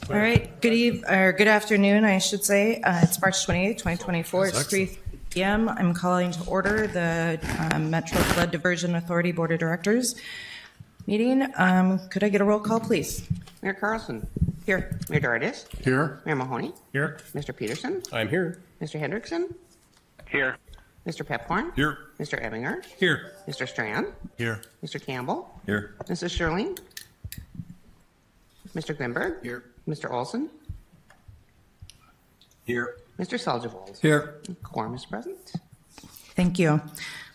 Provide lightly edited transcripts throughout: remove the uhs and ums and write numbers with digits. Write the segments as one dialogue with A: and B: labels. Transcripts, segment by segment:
A: All right. Good afternoon, I should say. It's March 28th, 2024. It's 3 p.m. I'm calling to order the Metro Flood Diversion Authority Board of Directors meeting. Could I get a roll call, please?
B: Mayor Carlson.
A: Here.
B: Mayor Dardis.
C: Here.
B: Mayor Mahoney.
C: Here.
B: Mr. Peterson.
C: I'm here.
B: Mr. Hendrickson.
C: Here.
B: Mr. Pepcorn.
C: Here.
B: Mr. Ebinger.
C: Here.
B: Mr. Strand.
C: Here.
B: Mr. Campbell.
C: Here.
B: Mrs. Sherling. Mr. Grimberg.
C: Here.
B: Mr. Olson.
C: Here.
B: Mr. Seljavold.
C: Here.
B: Quorum is present.
A: Thank you.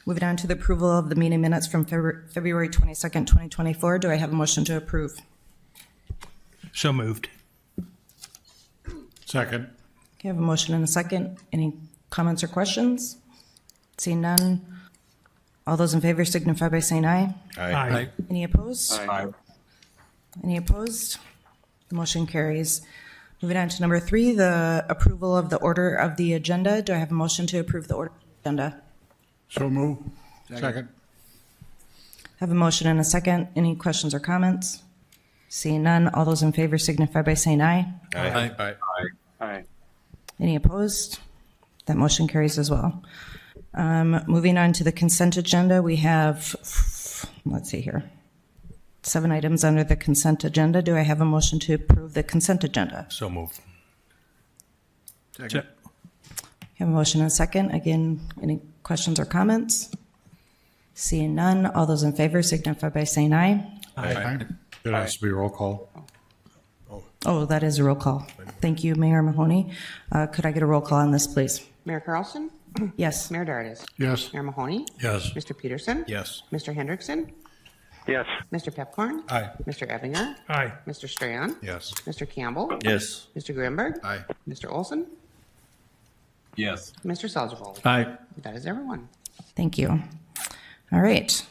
A: Moving on to the approval of the meeting minutes from February 22nd, 2024. Do I have a motion to approve?
C: So moved. Second.
A: Okay, I have a motion and a second. Any comments or questions? Seeing none. All those in favor signify by saying aye.
C: Aye.
A: Any opposed?
C: Aye.
A: Any opposed? The motion carries. Moving on to number 3, the approval of the order of the agenda. Do I have a motion to approve the order of the agenda?
C: So move. Second.
A: I have a motion and a second. Any questions or comments? Seeing none. All those in favor signify by saying aye.
C: Aye. Aye. Aye.
A: Any opposed? That motion carries as well. Moving on to the consent agenda, we have, let's see here, 7 items under the consent agenda. Do I have a motion to approve the consent agenda?
C: So moved. Second.
A: I have a motion and a second. Again, any questions or comments? Seeing none. All those in favor signify by saying aye.
C: Aye. It has to be roll call.
A: Oh, that is a roll call. Thank you, Mayor Mahoney. Could I get a roll call on this, please?
B: Mayor Carlson.
A: Yes.
B: Mayor Dardis.
C: Yes.
B: Mayor Mahoney.
C: Yes.
B: Mr. Peterson.
C: Yes.
B: Mr. Hendrickson.
D: Yes.
B: Mr. Pepcorn.
C: Aye.
B: Mr. Ebinger.
D: Aye.
B: Mr. Strand.
C: Yes.
B: Mr. Campbell.
C: Yes.
B: Mr. Grimberg.
C: Aye.
B: Mr. Olson.
C: Yes.
B: Mr. Seljavold.
C: Aye.
B: That is everyone.
A: Thank you. All right.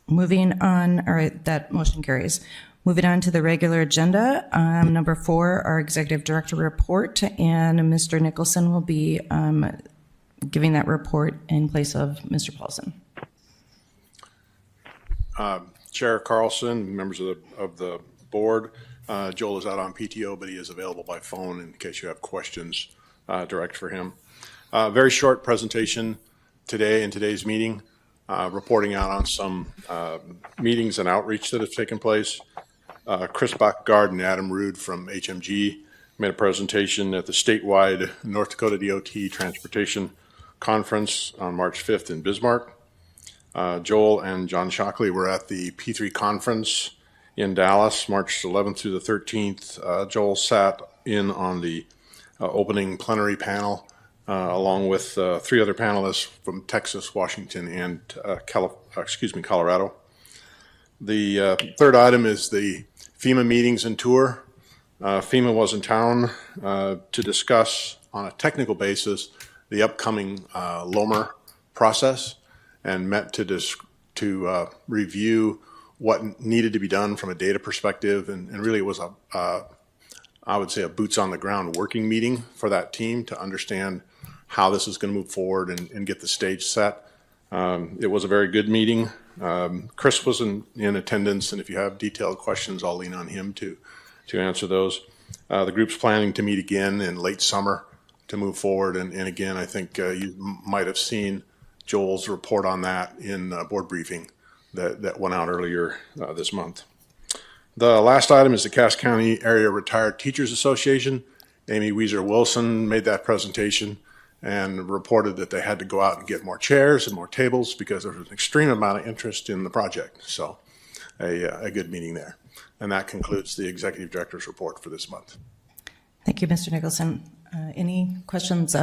A: Moving on. All right. That motion carries. Moving on to the regular agenda. Number 4, our executive director report, and Mr. Nicholson will be giving that report in place of Mr. Paulson.
E: Chair Carlson, members of the board, Joel is out on PTO, but he is available by phone in case you have questions direct for him. Very short presentation today in today's meeting, reporting out on some meetings and outreach that have taken place. Chris Bachgard and Adam Rude from HMG made a presentation at the statewide North Dakota DOT Transportation Conference on March 5th in Bismarck. Joel and John Shockley were at the P3 conference in Dallas, March 11th through the 13th. Joel sat in on the opening plenary panel along with 3 other panelists from Texas, Washington, and Colorado. The third item is the FEMA meetings and tour. FEMA was in town to discuss on a technical basis the upcoming LOMR process and met to review what needed to be done from a data perspective. And really it was I would say a boots on the ground working meeting for that team to understand how this is going to move forward and get the stage set. It was a very good meeting. Chris was in attendance, and if you have detailed questions, I'll lean on him to answer those. The group's planning to meet again in late summer to move forward. And again, I think you might have seen Joel's report on that in a board briefing that went out earlier this month. The last item is the Cass County Area Retired Teachers Association. Amy Weiser-Wilson made that presentation and reported that they had to go out and get more chairs and more tables because there was an extreme amount of interest in the project. So a good meeting there. And that concludes the executive director's report for this month.
A: Thank you, Mr. Nicholson. Any questions?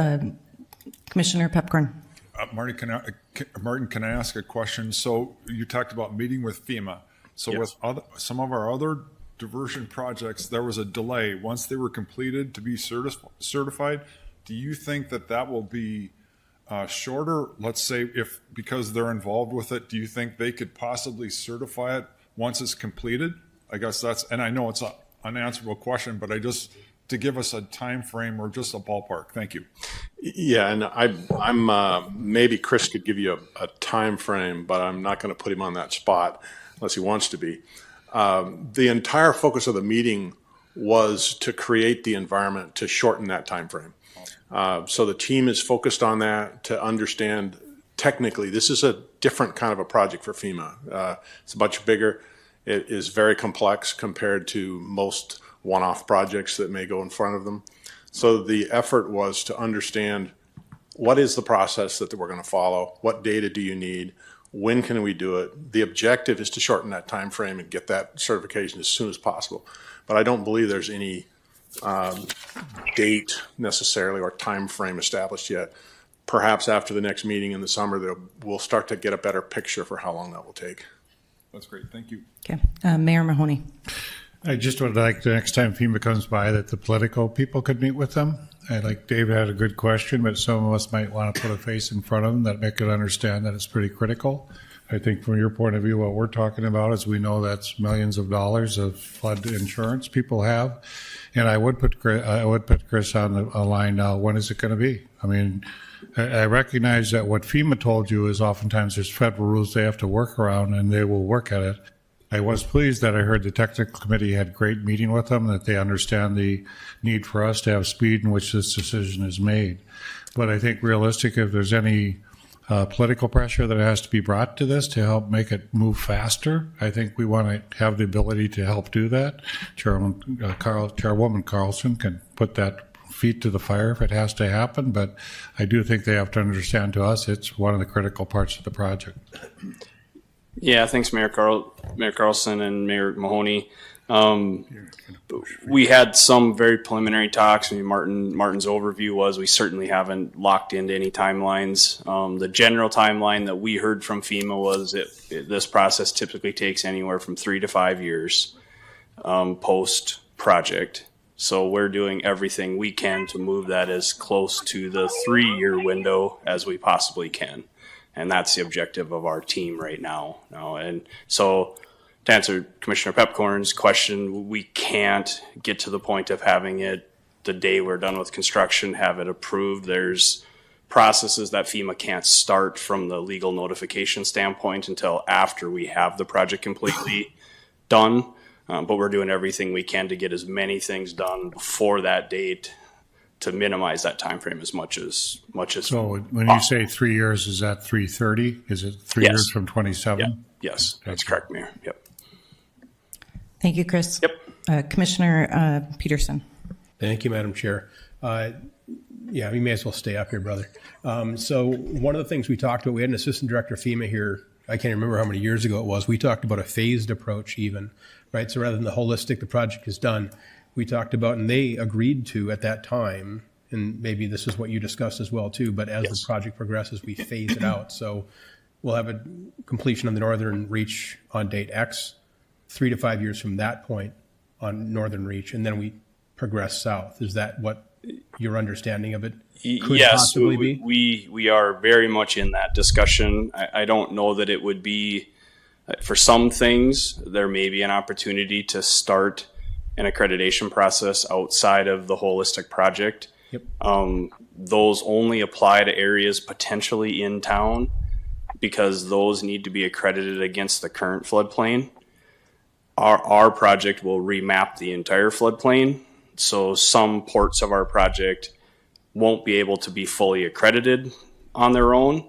A: Commissioner Pepcorn.
D: Martin, can I ask a question? So you talked about meeting with FEMA. So
E: Yes.
D: with some of our other diversion projects, there was a delay. Once they were completed to be certified, do you think that will be shorter? Let's say because they're involved with it, do you think they could possibly certify it once it's completed? I guess and I know it's an unanswerable question, but to give us a time frame or just a ballpark. Thank you.
E: Yeah, and I'm maybe Chris could give you a time frame, but I'm not going to put him on that spot unless he wants to be. The entire focus of the meeting was to create the environment to shorten that time frame. So the team is focused on that to understand technically this is a different kind of a project for FEMA. It's much bigger. It is very complex compared to most one-off projects that may go in front of them. So the effort was to understand what is the process that we're going to follow, what data do you need, when can we do it. The objective is to shorten that time frame and get that certification as soon as possible. But I don't believe there's any date necessarily or time frame established yet. Perhaps after the next meeting in the summer, we'll start to get a better picture for how long that will take.
D: That's great. Thank you.
A: Okay. Mayor Mahoney.
C: I just would like the next time FEMA comes by that the political people could meet with them. I like Dave had a good question, but some of us might want to put a face in front of them that make it understand that it's pretty critical. I think from your point of view, what we're talking about is we know that's millions of dollars of flood insurance people have. And I would put Chris on a line now. When is it going to be? I mean, I recognize that what FEMA told you is oftentimes there's federal rules they have to work around, and they will work at it. I was pleased that I heard the technical committee had a great meeting with them, that they understand the need for us to have speed in which this decision is made. But I think realistic, if there's any political pressure that has to be brought to this to help make it move faster, I think we want to have the ability to help do that. Chairwoman Carlson can put that feet to the fire if it has to happen, but I do think they have to understand to us it's one of the critical parts of the project.
F: Yeah, thanks, Mayor Carlson and Mayor Mahoney. We had some very preliminary talks. I mean, Martin's overview was we certainly haven't locked into any timelines. The general timeline that we heard from FEMA was this process typically takes anywhere from 3 to 5 years post project. So we're doing everything we can to move that as close to the 3-year window as we possibly can. And that's the objective of our team right now. And so to answer Commissioner Pepcorn's question, we can't get to the point of having it the day we're done with construction, have it approved. There's processes that FEMA can't start from the legal notification standpoint until after we have the project completely done. But we're doing everything we can to get as many things done before that date to minimize that time frame as much as
C: So when you say 3 years, is that 330? Is it 3 years from 27?
F: Yeah. Yes, that's correct, Mayor. Yep.
A: Thank you, Chris.
F: Yep.
A: Commissioner Peterson.
G: Thank you, Madam Chair. Yeah, you may as well stay up here, brother. So one of the things we talked about, we had an assistant director of FEMA here, I can't remember how many years ago it was. We talked about a phased approach even, right? So rather than the holistic, the project is done, we talked about, and they agreed to at that time, and maybe this is what you discussed as well too, but as the project progresses, we phase it out. So we'll have a completion on the northern reach on date X, 3 to 5 years from that point on northern reach, and then we progress south. Is that what your understanding of it could possibly be?
F: We are very much in that discussion. I don't know that it would be, for some things, there may be an opportunity to start an accreditation process outside of the holistic project.
G: Yep.
F: Those only apply to areas potentially in town because those need to be accredited against the current floodplain. Our project will remap the entire floodplain. So some ports of our project won't be able to be fully accredited on their own.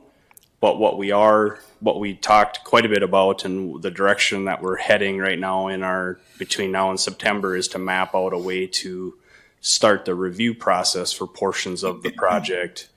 F: But what we talked quite a bit about and the direction that we're heading right now between now and September is to map out a way to start the review process for portions of the project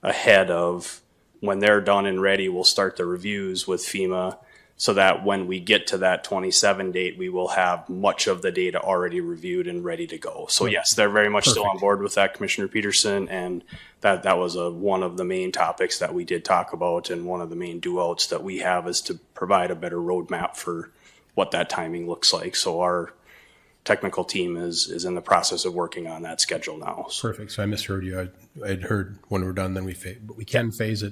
F: ahead of when they're done and ready. We'll start the reviews with FEMA so that when we get to that 27 date, we will have much of the data already reviewed and ready to go. So yes, they're very much still on board with that, Commissioner Peterson, and that was one of the main topics that we did talk about, and one of the main do-outs that we have is to provide a better roadmap for what that timing looks like. So our technical team is in the process of working on that schedule now. So.
G: Perfect. So I misheard you. I'd heard when we're done, then but we can phase it.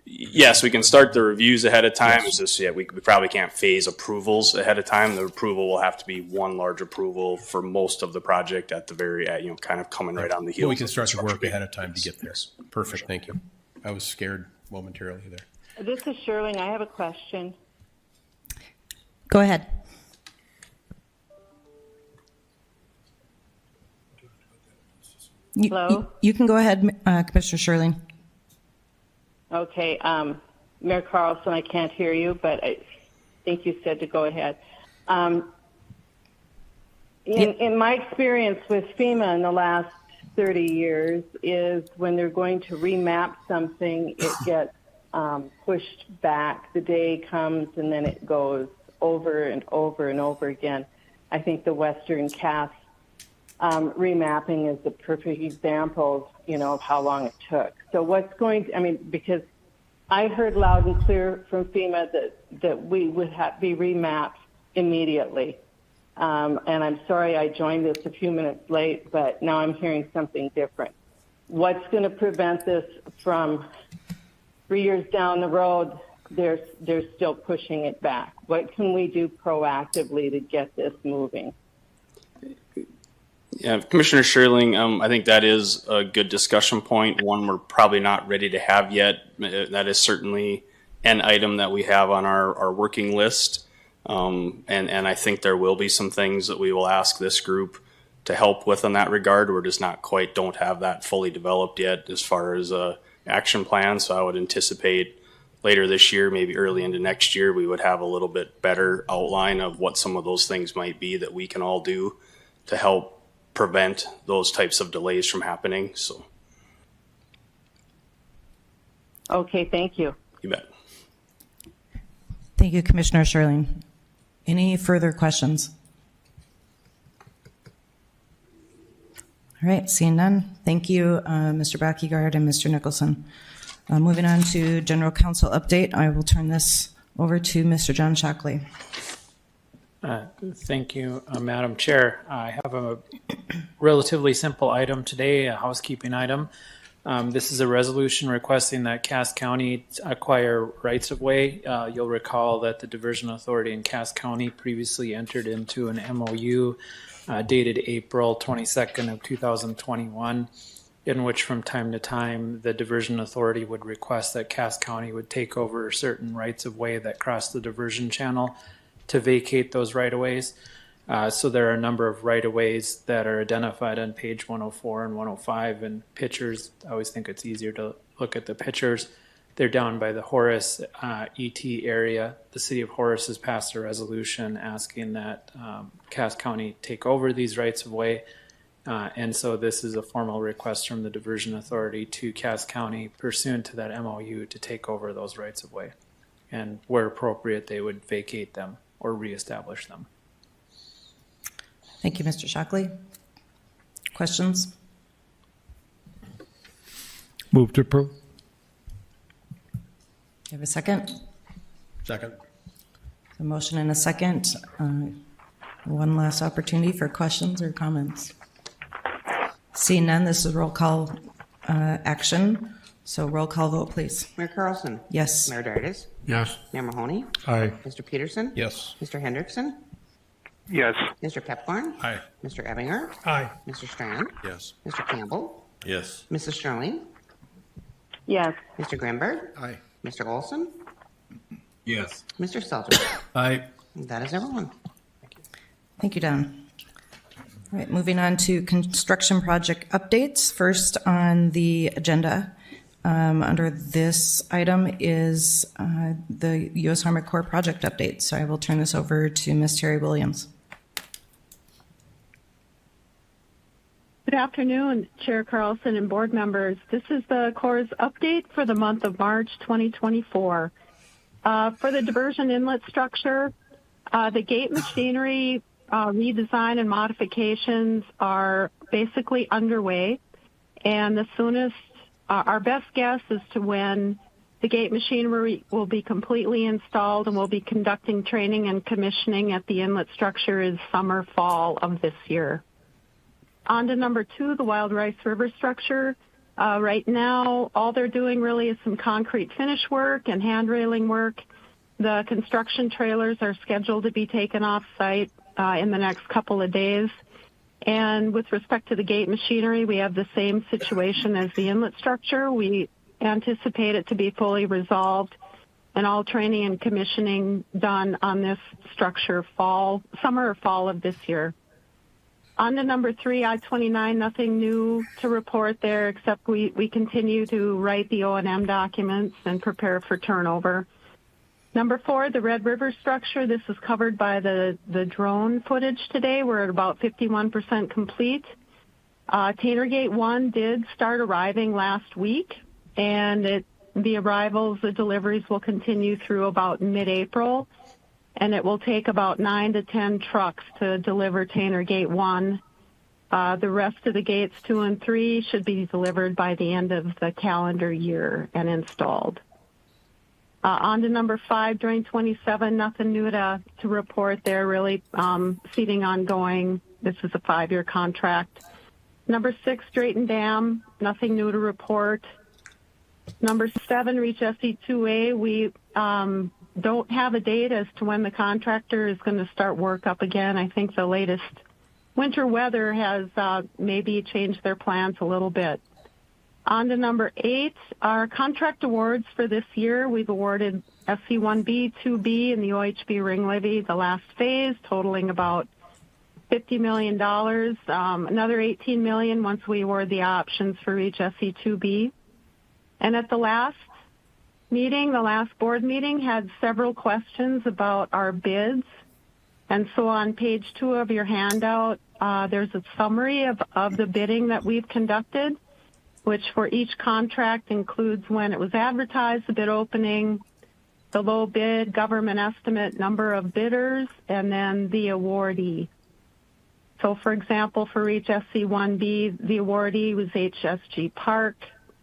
F: Yes, we can start the reviews ahead of time. Yes. It's just, we probably can't phase approvals ahead of time. The approval will have to be one large approval for most of the project at the very, kind of coming right on the heels.
G: Well, we can start the work ahead of time to get there. Perfect. Sure. Thank you. I was scared momentarily there.
H: This is Shirley. I have a question.
A: Go ahead.
H: Hello?
A: You can go ahead, Commissioner Sherling.
H: Okay, Mayor Carlson, I can't hear you, but I think you said to go ahead. In my experience with FEMA in the last 30 years is when they're going to remap something, it gets pushed back. The day comes and then it goes over and over and over again. I think the Western Cass remapping is the perfect example, of how long it took. So what's going to, because I heard loud and clear from FEMA that we would be remapped immediately. And I'm sorry I joined this a few minutes late, but now I'm hearing something different. What's going to prevent this from 3 years down the road? They're still pushing it back. What can we do proactively to get this moving?
F: Yeah, Commissioner Sherling, I think that is a good discussion point, one we're probably not ready to have yet. That is certainly an item that we have on our working list. And I think there will be some things that we will ask this group to help with in that regard. We're just don't have that fully developed yet as far as a action plan. So I would anticipate later this year, maybe early into next year, we would have a little bit better outline of what some of those things might be that we can all do to help prevent those types of delays from happening. So.
H: Okay, thank you.
F: You bet.
A: Thank you, Commissioner Sherling. Any further questions? All right, seeing none. Thank you, Mr. Backyard and Mr. Nicholson. Moving on to General Counsel update, I will turn this over to Mr. John Shockley.
I: Thank you, Madam Chair. I have a relatively simple item today, a housekeeping item. This is a resolution requesting that Cass County acquire rights-of-way. You'll recall that the Diversion Authority in Cass County previously entered into an MOU dated April 22nd of 2021, in which from time to time the Diversion Authority would request that Cass County would take over certain rights-of-way that cross the diversion channel to vacate those right-of-ways. So there are a number of right-of-ways that are identified on page 104 and 105 and pictures. I always think it's easier to look at the pictures. They're down by the Horace ET area. The city of Horace has passed a resolution asking that Cass County take over these rights-of-way. And so this is a formal request from the Diversion Authority to Cass County pursuant to that MOU to take over those rights-of-way. And where appropriate, they would vacate them or reestablish them.
A: Thank you, Mr. Shockley. Questions?
C: Move to approve.
A: You have a second?
G: Second.
A: A motion and a second. One last opportunity for questions or comments. Seeing none, this is roll call action. So roll call vote, please.
B: Mayor Carlson?
A: Yes.
B: Mayor Dardis?
C: Yes.
B: Mayor Mahoney?
C: Aye.
B: Mr. Peterson?
G: Yes.
B: Mr. Hendrickson?
J: Yes.
B: Mr. Pepcorn?
C: Aye.
B: Mr. Ebinger?
C: Aye.
B: Mr. Strand?
J: Yes.
B: Mr. Campbell?
J: Yes.
B: Mrs. Sterling?
H: Yes.
B: Mr. Grimberg?
C: Aye.
B: Mr. Olson?
J: Yes.
B: Mr. Stelter?
G: Aye.
B: That is everyone.
A: Thank you, Don. All right, moving on to construction project updates. First on the agenda under this item is the U.S. Army Corps project update. So I will turn this over to Ms. Terry Williams.
K: Good afternoon, Chair Carlson and board members. This is the Corps' update for the month of March 2024. For the diversion inlet structure, the gate machinery redesign and modifications are basically underway, and the soonest, our best guess as to when the gate machinery will be completely installed and we'll be conducting training and commissioning at the inlet structure is summer, fall of this year. On to number 2, the Wild Rice River structure. Right now, all they're doing really is some concrete finish work and hand railing work. The construction trailers are scheduled to be taken off site in the next couple of days. And with respect to the gate machinery, we have the same situation as the inlet structure. We anticipate it to be fully resolved and all training and commissioning done on this structure summer or fall of this year. On to number 3, I-29, nothing new to report there, except we continue to write the O&M documents and prepare for turnover. Number 4, the Red River structure. This is covered by the drone footage today. We're at about 51% complete. Tanner Gate 1 did start arriving last week, and the arrivals, the deliveries will continue through about mid-April, and it will take about 9 to 10 trucks to deliver Tanner Gate 1. The rest of the gates 2 and 3 should be delivered by the end of the calendar year and installed. On to number 5, during 27, nothing new to report there, really. Seating ongoing. This is a 5-year contract. Number 6, Drayton Dam, nothing new to report. Number 7, Reach SE2A, we don't have a date as to when the contractor is going to start work up again. I think the latest winter weather has maybe changed their plans a little bit. On to number 8, our contract awards for this year. We've awarded SC1B, 2B, and the OHB ring levy, the last phase, totaling about $50 million. Another $18 million once we award the options for each SC2B. And at the last meeting, the last board meeting, had several questions about our bids. And so on page 2 of your handout, there's a summary of the bidding that we've conducted, which for each contract includes when it was advertised, the bid opening, the low bid, government estimate, number of bidders, and then the awardee. So, for example, for each SC1B, the awardee was HSG Park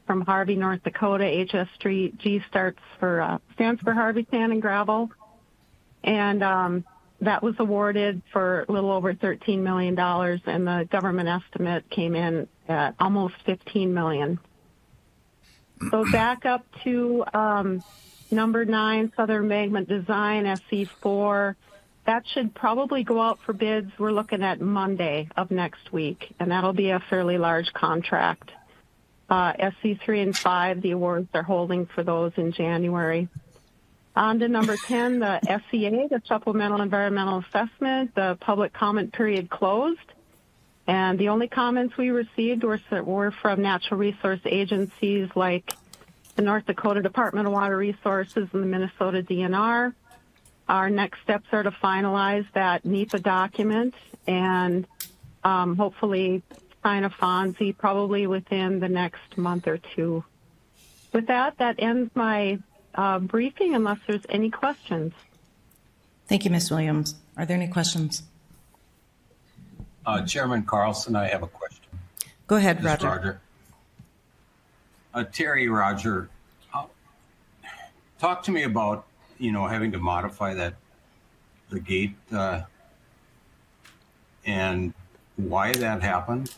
K: from Harvey, North Dakota. HSG stands for Harvey Sand and Gravel. And that was awarded for a little over $13 million, and the government estimate came in at almost $15 million. So back up to number 9, Southern Magnet Design, SC4. That should probably go out for bids. We're looking at Monday of next week, and that'll be a fairly large contract. SC3 and 5, the awards are holding for those in January. On to number 10, the SEA, the Supplemental Environmental Assessment. The public comment period closed, and the only comments we received were from natural resource agencies like the North Dakota Department of Water Resources and the Minnesota DNR. Our next steps are to finalize that NEPA document and hopefully sign a FONSI probably within the next month or 2. With that ends my briefing, unless there's any questions.
A: Thank you, Ms. Williams. Are there any questions?
J: Chairman Carlson, I have a question.
A: Go ahead,
J: This is
A: Roger.
J: Terry, Roger, talk to me about, having to modify the gate and why that happened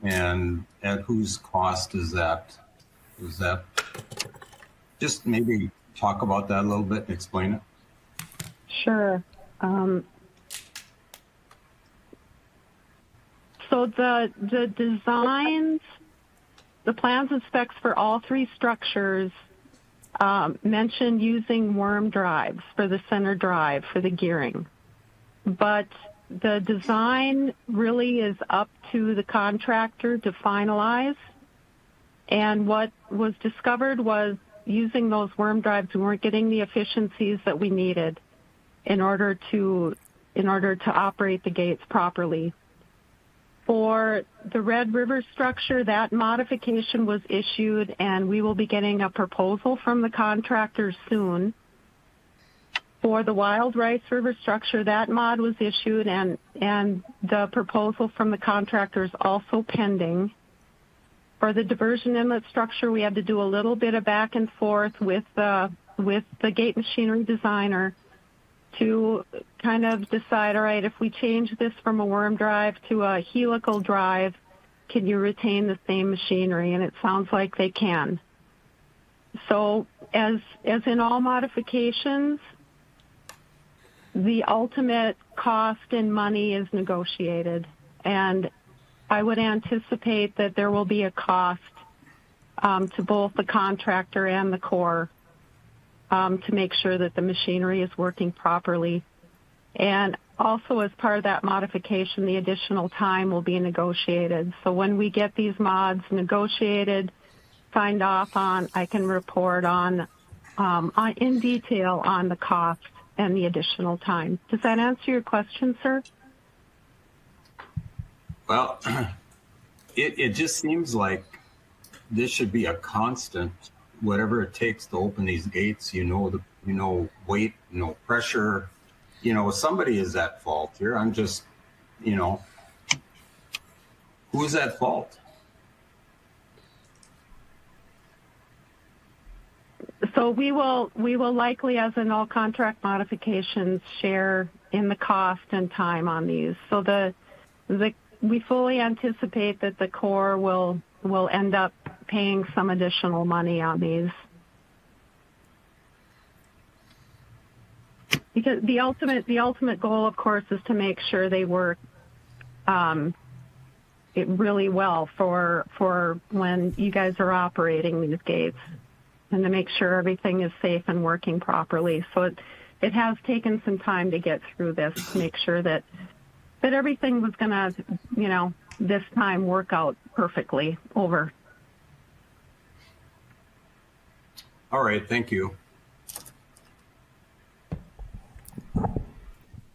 J: and at whose cost is that? Is that just maybe talk about that a little bit and explain it?
K: Sure. So the designs, the plans and specs for all 3 structures mentioned using worm drives for the center drive for the gearing. But the design really is up to the contractor to finalize. And what was discovered was using those worm drives, we weren't getting the efficiencies that we needed in order to operate the gates properly. For the Red River structure, that modification was issued, and we will be getting a proposal from the contractor soon. For the Wild Rice River structure, that mod was issued, and the proposal from the contractor is also pending. For the diversion inlet structure, we had to do a little bit of back and forth with the gate machinery designer to kind of decide, all right, if we change this from a worm drive to a helical drive, can you retain the same machinery? And it sounds like they can. So as in all modifications, the ultimate cost in money is negotiated. And I would anticipate that there will be a cost to both the contractor and the Corps to make sure that the machinery is working properly. And also as part of that modification, the additional time will be negotiated. So when we get these mods negotiated, signed off on, I can report on in detail on the cost and the additional time. Does that answer your question, sir?
J: Well, it just seems like this should be a constant, whatever it takes to open these gates, weight, pressure, somebody is at fault here. I'm just, who's at fault?
K: So we will likely, as in all contract modifications, share in the cost and time on these. So we fully anticipate that the Corps will end up paying some additional money on these. Because the ultimate goal, of course, is to make sure they work really well for when you guys are operating these gates, and to make sure everything is safe and working properly. So it has taken some time to get through this to make sure that everything was going to, this time work out perfectly. Over.
J: All right, thank you.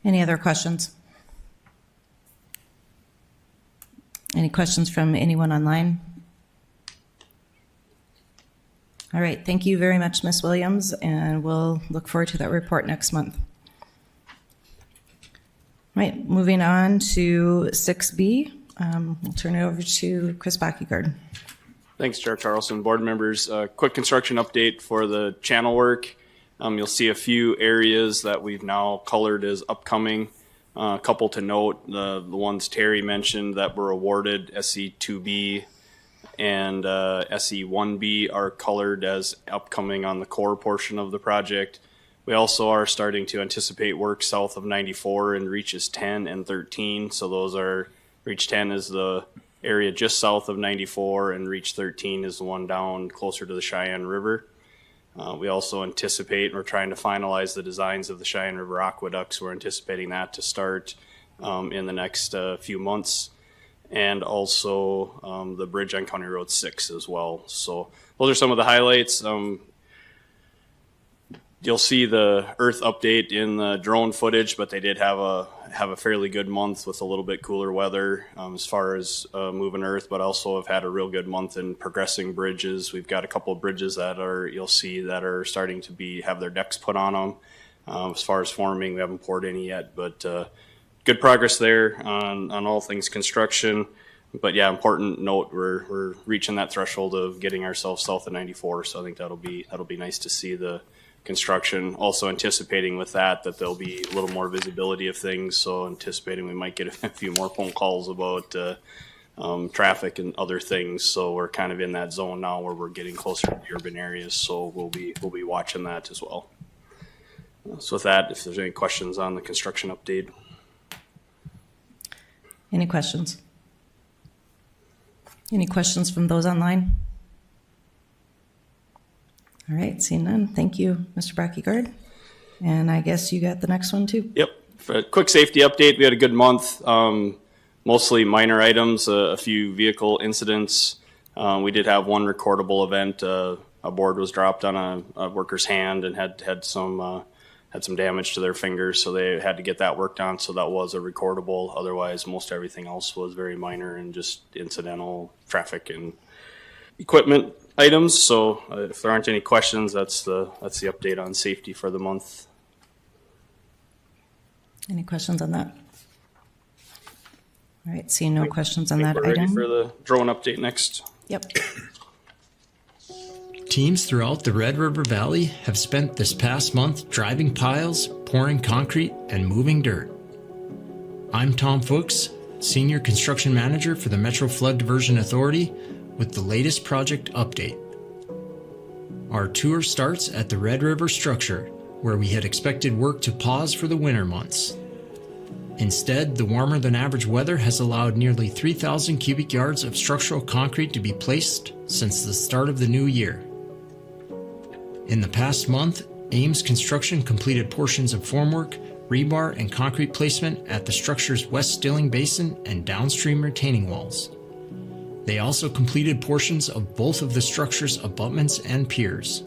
A: Any other questions? Any questions from anyone online? All right, thank you very much, Ms. Williams, and we'll look forward to that report next month. All right, moving on to 6B, we'll turn it over to Chris Backyard.
F: Thanks, Chair Carlson. Board members, quick construction update for the channel work. You'll see a few areas that we've now colored as upcoming. A couple to note, the ones Terry mentioned that were awarded, SE2B and SE1B, are colored as upcoming on the core portion of the project. We also are starting to anticipate work south of 94 in reaches 10 and 13. So those are, reach 10 is the area just south of 94, and reach 13 is the one down closer to the Cheyenne River. We also anticipate, we're trying to finalize the designs of the Cheyenne River aqueducts. We're anticipating that to start in the next few months, and also the bridge on County Road 6 as well. So those are some of the highlights. You'll see the Earth update in the drone footage, but they did have a fairly good month with a little bit cooler weather as far as moving Earth, but also have had a real good month in progressing bridges. We've got a couple of bridges that you'll see that are starting to have their decks put on them. As far as forming, we haven't poured any yet, but good progress there on all things construction. But yeah, important note, we're reaching that threshold of getting ourselves south of 94, so I think that'll be nice to see the construction. Also anticipating with that there'll be a little more visibility of things, so anticipating we might get a few more phone calls about traffic and other things. So we're kind of in that zone now where we're getting closer to the urban areas, so we'll be watching that as well. So with that, if there's any questions on the construction update.
A: Any questions? Any questions from those online? All right, seeing none. Thank you, Mr. Backyard. And I guess you got the next one too.
F: Yep. For a quick safety update, we had a good month. Mostly minor items, a few vehicle incidents. We did have one recordable event. A board was dropped on a worker's hand and had some damage to their fingers, so they had to get that worked on. So that was a recordable. Otherwise, most everything else was very minor and just incidental traffic and equipment items. So if there aren't any questions, that's the update on safety for the month.
A: Any questions on that? All right, seeing no questions on that
F: we're ready
A: item.
F: for the drone update next.
A: Yep.
L: Teams throughout the Red River Valley have spent this past month driving piles, pouring concrete, and moving dirt. I'm Tom Fuchs, Senior Construction Manager for the Metro Flood Diversion Authority, with the latest project update. Our tour starts at the Red River structure, where we had expected work to pause for the winter months. Instead, the warmer than average weather has allowed nearly 3,000 cubic yards of structural concrete to be placed since the start of the new year. In the past month, Ames Construction completed portions of formwork, rebar and concrete placement at the structure's west stilling basin and downstream retaining walls. They also completed portions of both of the structure's abutments and piers.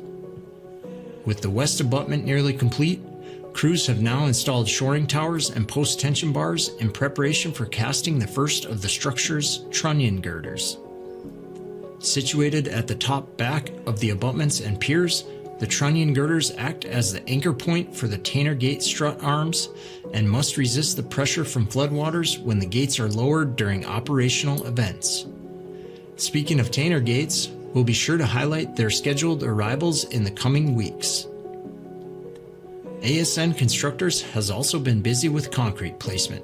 L: With the west abutment nearly complete, crews have now installed shoring towers and post-tension bars in preparation for casting the first of the structure's trunnion girders. Situated at the top back of the abutments and piers, the trunnion girders act as the anchor point for the Tanner Gate strut arms and must resist the pressure from floodwaters when the gates are lowered during operational events. Speaking of Tanner Gates, we'll be sure to highlight their scheduled arrivals in the coming weeks. ASN Constructors has also been busy with concrete placement.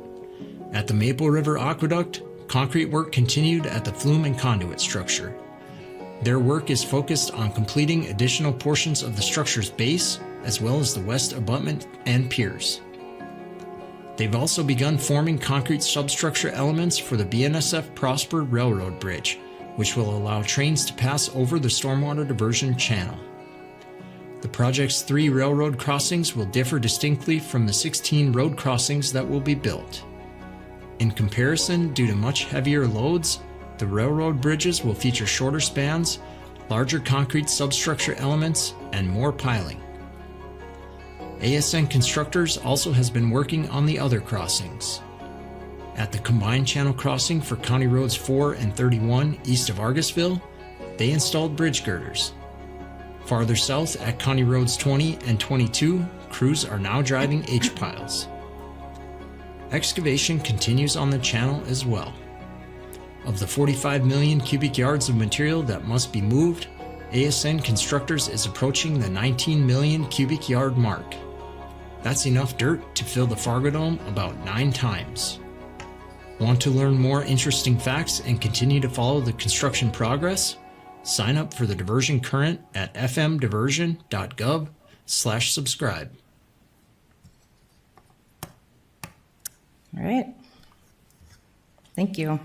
L: At the Maple River Aqueduct, concrete work continued at the flume and conduit structure. Their work is focused on completing additional portions of the structure's base, as well as the west abutment and piers. They've also begun forming concrete substructure elements for the BNSF Prosper Railroad Bridge, which will allow trains to pass over the stormwater diversion channel. The project's 3 railroad crossings will differ distinctly from the 16 road crossings that will be built. In comparison, due to much heavier loads, the railroad bridges will feature shorter spans, larger concrete substructure elements, and more piling. ASN Constructors also has been working on the other crossings. At the combined channel crossing for County Roads 4 and 31 east of Argusville, they installed bridge girders. Farther south at County Roads 20 and 22, crews are now driving H-piles. Excavation continues on the channel as well. Of the 45 million cubic yards of material that must be moved, ASN Constructors is approaching the 19 million cubic yard mark. That's enough dirt to fill the Fargo Dome about 9 times. Want to learn more interesting facts and continue to follow the construction progress? Sign up for the Diversion Current at fmdiversion.gov/subscribe.
A: All right. Thank you.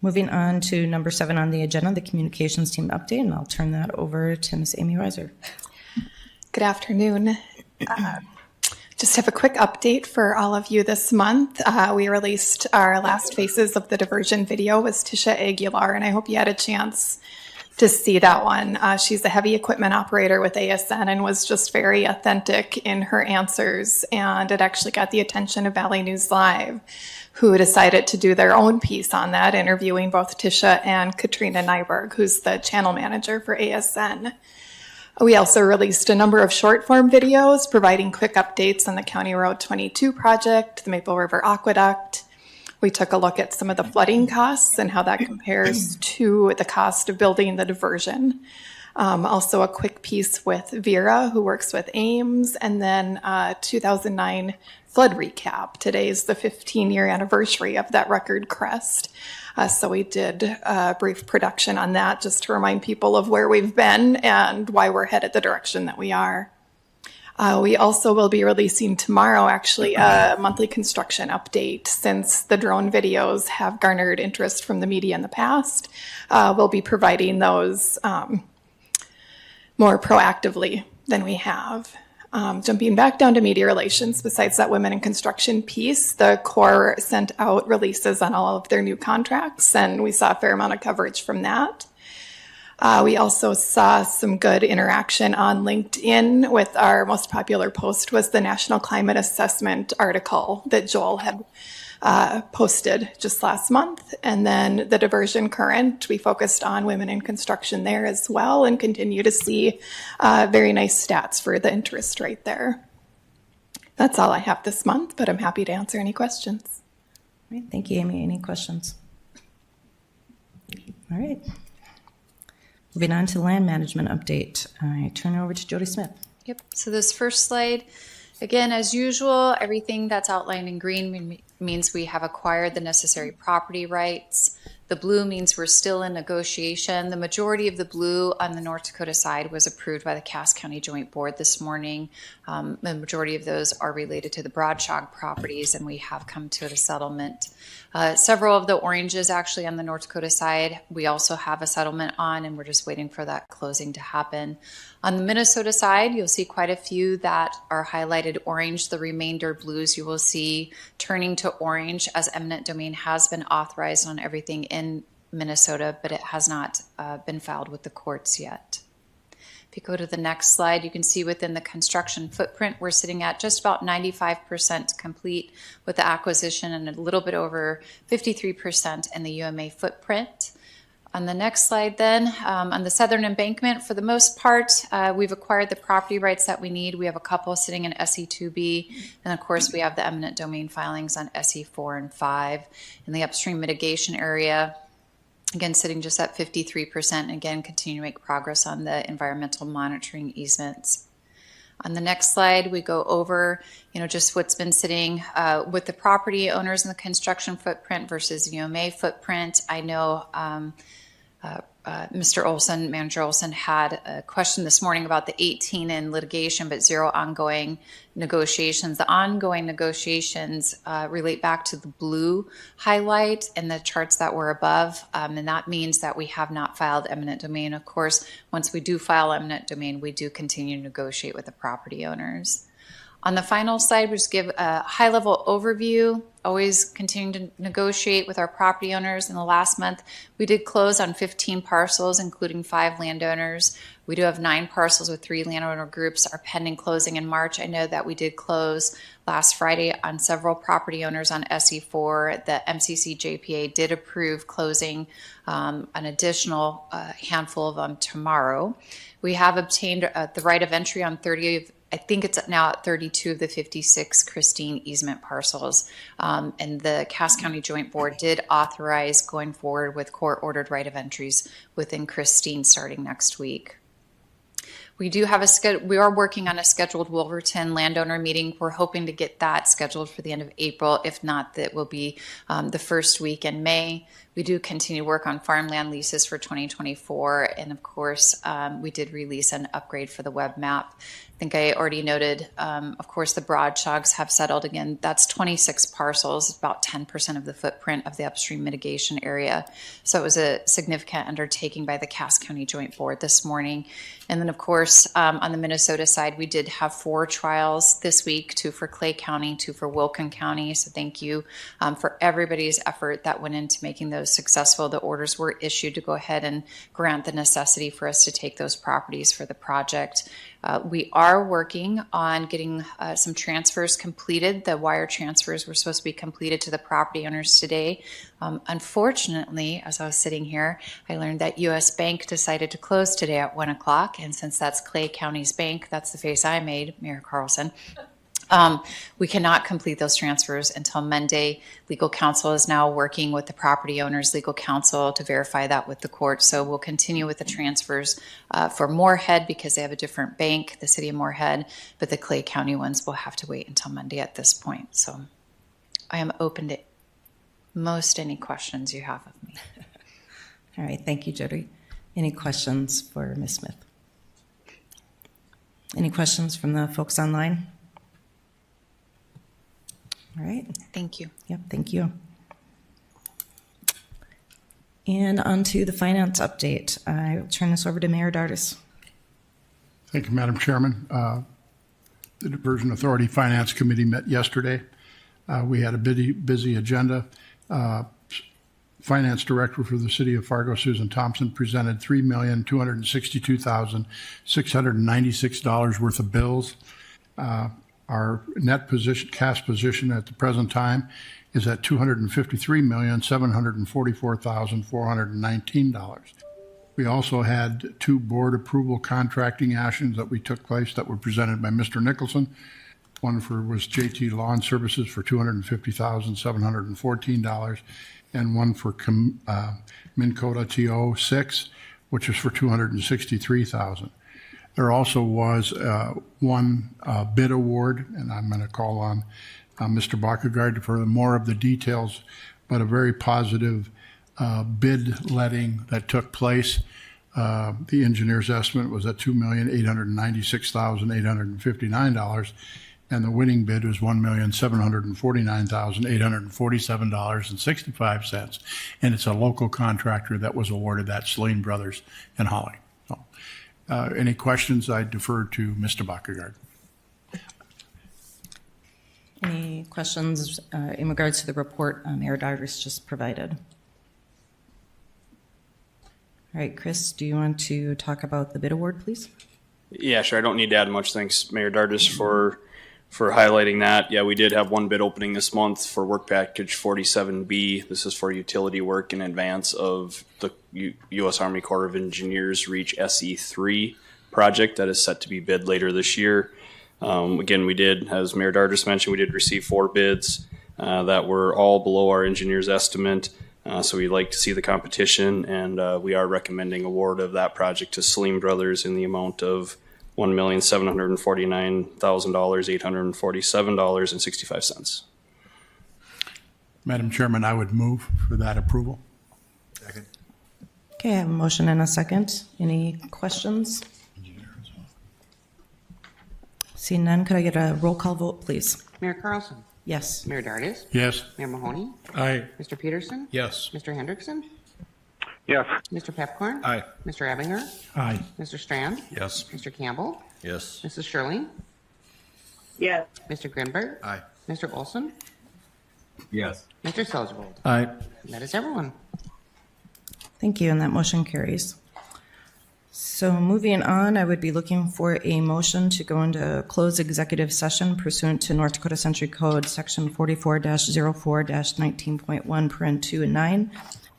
A: Moving on to number 7 on the agenda, the communications team update, and I'll turn that over to Ms. Amy Weiser.
M: Good afternoon. Just have a quick update for all of you this month. We released our last Faces of the Diversion video with Tisha Aguilar, and I hope you had a chance to see that one. She's a heavy equipment operator with ASN and was just very authentic in her answers, and it actually got the attention of Valley News Live, who decided to do their own piece on that, interviewing both Tisha and Katrina Nyberg, who's the channel manager for ASN. We also released a number of short-form videos providing quick updates on the County Road 22 project, the Maple River Aqueduct. We took a look at some of the flooding costs and how that compares to the cost of building the diversion. Also a quick piece with Vera, who works with Ames, and then 2009 flood recap. Today is the 15-year anniversary of that record crest. So we did a brief production on that just to remind people of where we've been and why we're headed the direction that we are. We also will be releasing tomorrow, actually, a monthly construction update. Since the drone videos have garnered interest from the media in the past, we'll be providing those more proactively than we have. Jumping back down to media relations, besides that women in construction piece, the Corps sent out releases on all of their new contracts, and we saw a fair amount of coverage from that. We also saw some good interaction on LinkedIn with our most popular post was the National Climate Assessment article that Joel had posted just last month. And then the Diversion Current, we focused on women in construction there as well and continue to see very nice stats for the interest rate there. That's all I have this month, but I'm happy to answer any questions.
A: All right, thank you, Amy. Any questions? All right. Moving on to the land management update. I turn it over to Jody Smith.
N: Yep. So this first slide, again, as usual, everything that's outlined in green means we have acquired the necessary property rights. The blue means we're still in negotiation. The majority of the blue on the North Dakota side was approved by the Cass County Joint Board this morning. The majority of those are related to the Broadshog properties, and we have come to a settlement. Several of the oranges actually on the North Dakota side, we also have a settlement on, and we're just waiting for that closing to happen. On the Minnesota side, you'll see quite a few that are highlighted orange. The remainder blues you will see turning to orange as eminent domain has been authorized on everything in Minnesota, but it has not been filed with the courts yet. If you go to the next slide, you can see within the construction footprint, we're sitting at just about 95% complete with the acquisition and a little bit over 53% in the UMA footprint. On the next slide then, on the southern embankment, for the most part, we've acquired the property rights that we need. We have a couple sitting in SE2B, and of course we have the eminent domain filings on SE4 and 5. In the upstream mitigation area, again, sitting just at 53%, and again, continue to make progress on the environmental monitoring easements. On the next slide, we go over, just what's been sitting with the property owners in the construction footprint versus UMA footprint. I know Mr. Olson, Manager Olson, had a question this morning about the 18 in litigation, but 0 ongoing negotiations. The ongoing negotiations relate back to the blue highlight and the charts that were above, and that means that we have not filed eminent domain. Of course, once we do file eminent domain, we do continue to negotiate with the property owners. On the final slide, we just give a high-level overview, always continuing to negotiate with our property owners. In the last month, we did close on 15 parcels, including 5 landowners. We do have 9 parcels with 3 landowner groups are pending closing in March. I know that we did close last Friday on several property owners on SE4. The MCC JPA did approve closing an additional handful of them tomorrow. We have obtained the right of entry on 30 of I think it's now at 32 of the 56 Christine easement parcels. And the Cass County Joint Board did authorize going forward with court-ordered right of entries within Christine starting next week. We do have we are working on a scheduled Wolverton landowner meeting. We're hoping to get that scheduled for the end of April. If not, that will be the first week in May. We do continue to work on farmland leases for 2024. And of course, we did release an upgrade for the web map. I think I already noted, of course, the Broadshogs have settled again. That's 26 parcels, about 10% of the footprint of the upstream mitigation area. So it was a significant undertaking by the Cass County Joint Board this morning. And then, of course, on the Minnesota side, we did have 4 trials this week, 2 for Clay County, 2 for Wilkin County. So thank you for everybody's effort that went into making those successful. The orders were issued to go ahead and grant the necessity for us to take those properties for the project. We are working on getting some transfers completed. The wire transfers were supposed to be completed to the property owners today. Unfortunately, as I was sitting here, I learned that U.S. Bank decided to close today at 1 o'clock. And since that's Clay County's bank, that's the face I made, Mayor Carlson. We cannot complete those transfers until Monday. Legal counsel is now working with the property owners' legal counsel to verify that with the court. So we'll continue with the transfers for Moorhead because they have a different bank, the city of Moorhead, but the Clay County ones will have to wait until Monday at this point. So I am open to most any questions you have of me.
A: All right, thank you, Jody. Any questions for Ms. Smith? Any questions from the folks online? All right.
N: Thank you.
A: Yep, thank you. And on to the finance update. I will turn this over to Mayor Dardis.
O: Thank you, Madam Chairman. The Diversion Authority Finance Committee met yesterday. We had a busy agenda. Finance Director for the City of Fargo, Susan Thompson, presented $3,262,696 worth of bills. Our net position, cash position at the present time is at $253,744,419. We also had 2 board approval contracting actions that took place that were presented by Mr. Nicholson. One was JT Lawn Services for $250,714, and one for Mincota TO 6, which is for $263,000. There also was one bid award, and I'm going to call on Mr. Bakkegaard for more of the details, but a very positive bid letting that took place. The engineer's estimate was at $2,896,859, and the winning bid was $1,749,847.65. And it's a local contractor that was awarded that, Celine Brothers in Holly. So, any questions? I defer to Mr. Bakkegaard.
A: Any questions in regards to the report Mayor Divers just provided? All right, Chris, do you want to talk about the bid award, please?
F: Yeah, sure. I don't need to add much. Thanks, Mayor Dardis, for highlighting that. Yeah, we did have one bid opening this month for work package 47B. This is for utility work in advance of the U.S. Army Corps of Engineers REACH SE3 project that is set to be bid later this year. Again, we did, as Mayor Dardis mentioned, we did receive 4 bids that were all below our engineer's estimate. So we'd like to see the competition, and we are recommending award of that project to Celine Brothers in the amount of $1,749,847.65.
O: Madam Chairman, I would move for that approval.
A: Okay, I have a motion and a second. Any questions? Seeing none, could I get a roll call vote, please?
B: Mayor Carlson.
A: Yes.
B: Mayor Dardis.
O: Yes.
B: Mayor Mahoney.
C: Aye.
B: Mr. Peterson.
G: Yes.
B: Mr. Hendrickson.
P: Yes.
B: Mr. Pepcorn.
D: Aye.
B: Mr. Ebinger.
O: Aye.
B: Mr. Strand.
D: Yes.
B: Mr. Campbell.
P: Yes.
B: Mrs. Shirley.
H: Yes.
B: Mr. Grinberg.
D: Aye.
B: Mr. Olson.
J: Yes.
B: Mr. Selzvold.
O: Aye.
B: That is everyone.
A: Thank you, and that motion carries. So moving on, I would be looking for a motion to go into closed executive session pursuant to North Dakota Century Code Section 44-04-19.1, paren 2 and 9,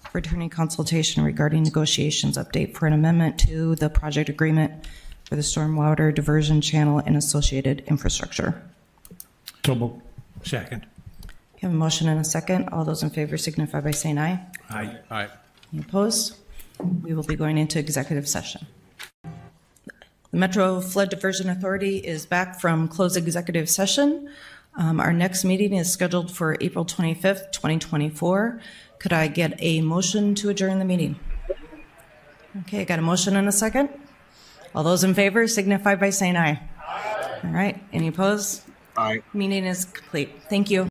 A: for attorney consultation regarding negotiations update for an amendment to the project agreement for the stormwater diversion channel and associated infrastructure.
C: Second.
A: You have a motion and a second. All those in favor signify by saying aye.
C: Aye. Aye.
A: Any opposed? We will be going into executive session. The Metro Flood Diversion Authority is back from closed executive session. Our next meeting is scheduled for April 25th, 2024. Could I get a motion to adjourn the meeting? Okay, I got a motion and a second. All those in favor signify by saying aye. All right, any opposed?
J: Aye.
A: Meeting is complete. Thank you.